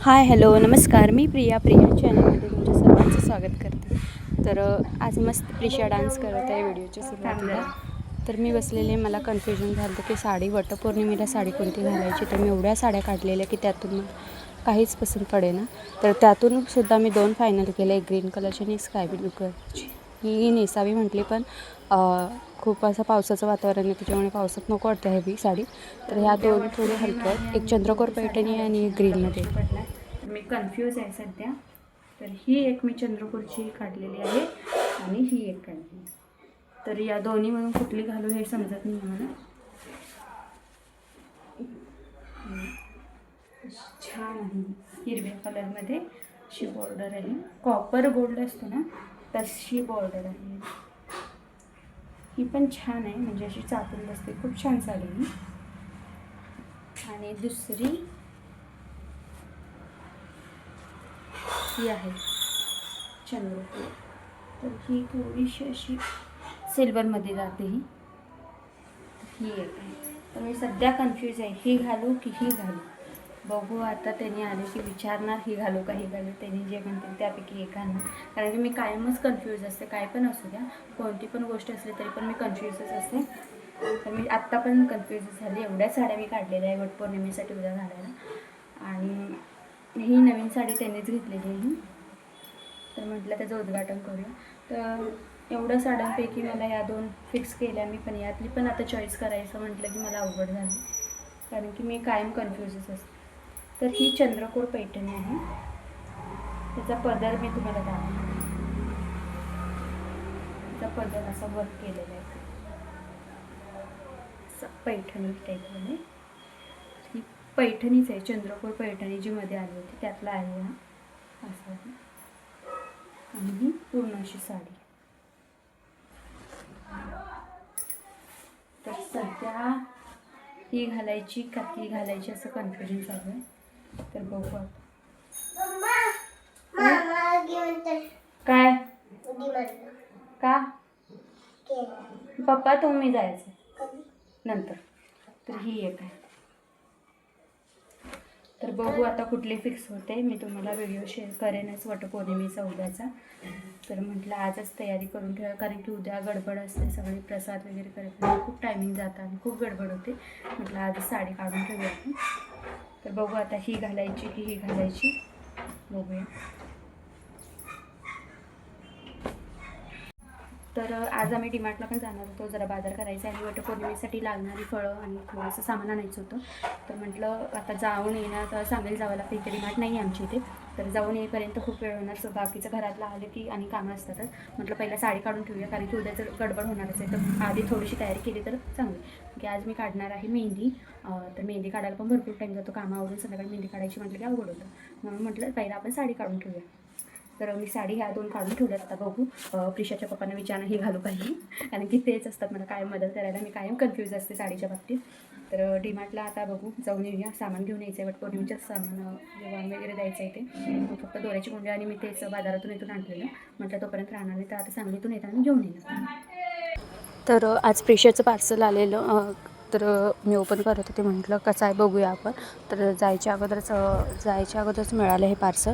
Hi hello नमस्कार, मी प्रिया चॅनलमध्ये तुमच्या सर्वांचं स्वागत करते. तर आज मस्त प्रिशा डान्स करत आहे व्हिडिओच्या सुरुवातीला. तर मी बसलेले, मला कन्फ्युजन झालं की साडी वटपौर्णिमेला साडी कोणती घालायची. तर मी एवढ्या साड्या काढलेल्या की त्यातून मला काहीच पसंत पडेना. तर त्यातून सुद्धा मी 2 फायनल केले, एक ग्रीन कलरची आणि स्काय ब्लू कलरची. ही नेसावी म्हटली पण खूप असं पावसाचं वातावरण आहे, त्याच्यामुळे पावसात नको वाटतं हेवी साडी. तर ह्या 2 थोडी हलक्या आहेत, एक चंद्रकोर पैठणी आणि एक ग्रीनमध्ये. तर मी कन्फ्यूज आहे सध्या. तर ही एक मी चंद्रकोरची काढलेली आहे आणि ही एक काढली. तर या दोन्हीमधून कुठली घालू हे समजत नाही मला. छान आहे, हिरव्या कलरमध्ये अशी बॉर्डर आहे, कॉपर गोल्ड असतो ना तशी बॉर्डर आहे. ही पण छान आहे, म्हणजे अशी चापून बसते, खूप छान साडी आहे. आणि दुसरी ही आहे चंद्रकोर. तर ही थोडीशी अशी सिल्वरमध्ये जाते. ही एक आहे. तर मी सध्या कन्फ्यूज आहे, ही घालू की ही घालू. बघू आता, त्यांनी आले की विचारणार ही घालू का ही घालू. त्यांनी जे म्हणतील त्यापैकी एक घालणार, कारण की मी कायमच कन्फ्यूज असते. काय पण असू द्या, कोणती पण गोष्ट असली तरी पण मी कन्फ्यूजच असते. तर मी आत्ता पण कन्फ्यूजच झाली. एवढ्या साड्या मी काढलेल्या आहे वटपौर्णिमेसाठी उद्या घालायला. आणि ही नवीन साडी त्यांनीच घेतलेली आहे. तर म्हटलं त्याचं उद्घाटन करूया. तर एवढ्या साड्यांपैकी मला या 2 फिक्स केल्या मी, पण यातली पण आता चॉईस करायचं म्हटलं की मला अवघड झालं, कारण की मी कायम कन्फ्यूजच असते. तर ही चंद्रकोर पैठणी आहे. त्याचा पदर मी तुम्हाला दाखवते. त्याचा पदर असा वर्क केलेला आहे, पैठणी टाईपमध्ये. ही पैठणीच आहे, चंद्रकोर पैठणी जी मध्ये आली होती त्यातला आहे हा. असं आहे. आणि ही पूर्ण अशी साडी. तर सध्या ही घालायची का ती घालायची असं कन्फ्युजन चालू आहे. तर बघू आता काय का पप्पा तुम्ही जायचं नंतर. तर ही एक आहे. तर बघू आता कुठली फिक्स होते. मी तुम्हाला व्हिडिओ शेअर करेनच वटपौर्णिमेचा उद्याचा. तर म्हटलं आजच तयारी करून ठेवा, कारण की उद्या गडबड असते, सगळे प्रसाद वगैरे करायला खूप टायमिंग जातं आणि खूप गडबड होते. म्हटलं आजच साडी काढून ठेवूया आपण. तर बघू आता ही घालायची की ही घालायची, बघूया. तर आज आम्ही डीमार्टला पण जाणार होतो, जरा बाजार करायचा आणि वटपौर्णिमेसाठी लागणारी फळं आणि थोडंसं सामान आणायचं होतं. तर म्हटलं आता जाऊन येण्यात सांगेल जावं लागतं, इथे डीमार्ट नाही आहे आमच्या इथे. तर जाऊन येईपर्यंत खूप वेळ होणार. सो बाकीचं घरातलं आलं की आणि कामं असतातच. म्हटलं पहिला साडी काढून ठेवूया, कारण की उद्या जर गडबड होणारच आहे, तर आधी थोडीशी तयारी केली तर चांगली. की आज मी काढणार आहे मेहंदी. तर मेहंदी काढायला पण भरपूर टाईम जातो, कामावरून संध्याकाळी मेहंदी काढायची म्हटलं की अवघड होतं. म्हणून म्हटलं पहिला आपण साडी काढून ठेवूया. तर मी साडी ह्या 2 काढून ठेवल्यात. आता बघू प्रिशाच्या पप्पांना विचारणं ही घालू पाहिजे, कारण की तेच असतात मला कायम मदत करायला. मी कायम कन्फ्यूज असते साडीच्या बाबतीत. तर डीमार्टला आता बघू, जाऊन येऊया. सामान घेऊन यायचं आहे, वटपौर्णिमेचं सामान जेवण वगैरे द्यायचं आहे ते. फक्त दोऱ्याची गुंडी आणि मी तेच बाजारातून इथून आणलेलं. म्हटलं तोपर्यंत राहणार नाही, तर आता सांगलीतून येताना घेऊन येणार. तर आज प्रिशाचं पार्सल आलेलं. तर मी ओपन करत होते, म्हटलं कसं आहे बघूया आपण. तर जायच्या अगोदरच मिळालं हे पार्सल.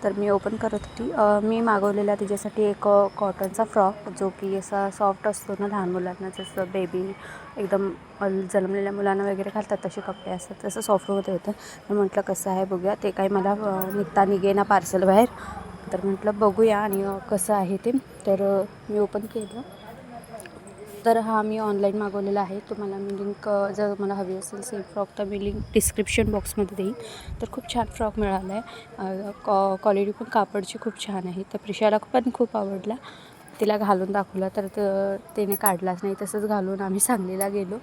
तर मी ओपन करत होती. मी मागवलेला तिच्यासाठी एक कॉटनचा फ्रॉक, जो की असा सॉफ्ट असतो ना लहान मुलांना, जसं बेबी एकदम जन्मलेल्या मुलांना वगैरे घालतात तसे कपडे असतात, तसं सॉफ्टमध्ये होतं. मी म्हटलं कसं आहे बघूया. ते काही मला निघेना पार्सल बाहेर. तर म्हटलं बघूया आणि कसं आहे ते. तर मी ओपन केलं. तर हा मी ऑनलाईन मागवलेला आहे. तुम्हाला मी लिंक जर मला हवी असेल सेम फ्रॉक, तर मी लिंक डिस्क्रिप्शन बॉक्समध्ये देईन. तर खूप छान फ्रॉक मिळाला आहे. क्वालिटी पण कापडची खूप छान आहे. तर प्रिशाला पण खूप आवडला. तिला घालून दाखवला तर तिने काढलाच नाही. तसंच घालून आम्ही सांगलीला गेलो,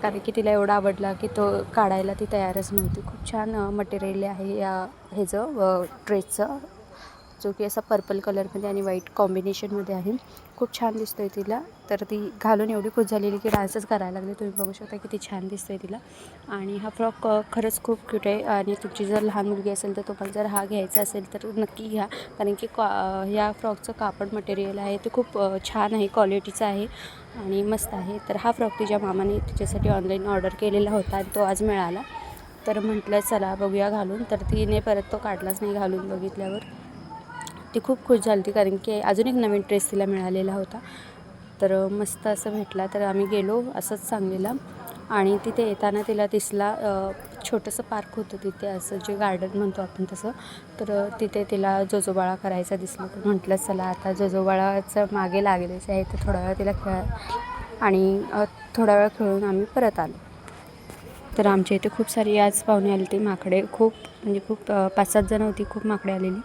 कारण की तिला एवढा आवडला की तो काढायला ती तयारच नव्हती. खूप छान मटेरियल आहे या ह्याचं ड्रेसचं, जो की असा पर्पल कलरमध्ये आणि व्हाईट कॉम्बिनेशनमध्ये आहे. खूप छान दिसतो आहे तिला. तर ती घालून एवढी खुश झालेली की डान्सच करायला लागली. तुम्ही बघू शकता किती छान दिसतो आहे तिला. आणि हा फ्रॉक खरंच खूप क्यूट आहे. आणि तुमची जर लहान मुलगी असेल तर तुम्हाला जर हा घ्यायचा असेल तर नक्की घ्या, कारण की ह्या फ्रॉकचं कापड मटेरियल आहे ते खूप छान आहे, क्वालिटीचं आहे आणि मस्त आहे. तर हा फ्रॉक तिच्या मामाने तिच्यासाठी ऑनलाईन ऑर्डर केलेला होता आणि तो आज मिळाला. तर म्हटलं चला बघूया घालून, तर तिने परत तो काढलाच नाही. घालून बघितल्यावर ती खूप खुश झाली होती, कारण की अजून एक नवीन ड्रेस तिला मिळालेला होता. तर मस्त असं भेटला. तर आम्ही गेलो असंच सांगलीला, आणि तिथे येताना तिला दिसला छोटंसं पार्क होतं तिथे, असं जे गार्डन म्हणतो आपण तसं. तर तिथे तिला जोजोबाळा करायचा दिसला. तर म्हटलं चला आता जोजोबाळाचं मागे लागलेच आहे, तर थोडा वेळ तिला आणि थोडा वेळ खेळून आम्ही परत आलो. तर आमच्या इथे खूप सारी आज पाहुणे आली होती. माकडे खूप, म्हणजे खूप 5-7 जण होती. खूप माकडे आलेली.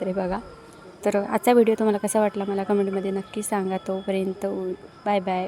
तरी बघा. तर आजचा व्हिडिओ तुम्हाला कसा वाटला मला कमेंटमध्ये नक्की सांगा. तोपर्यंत बाय बाय.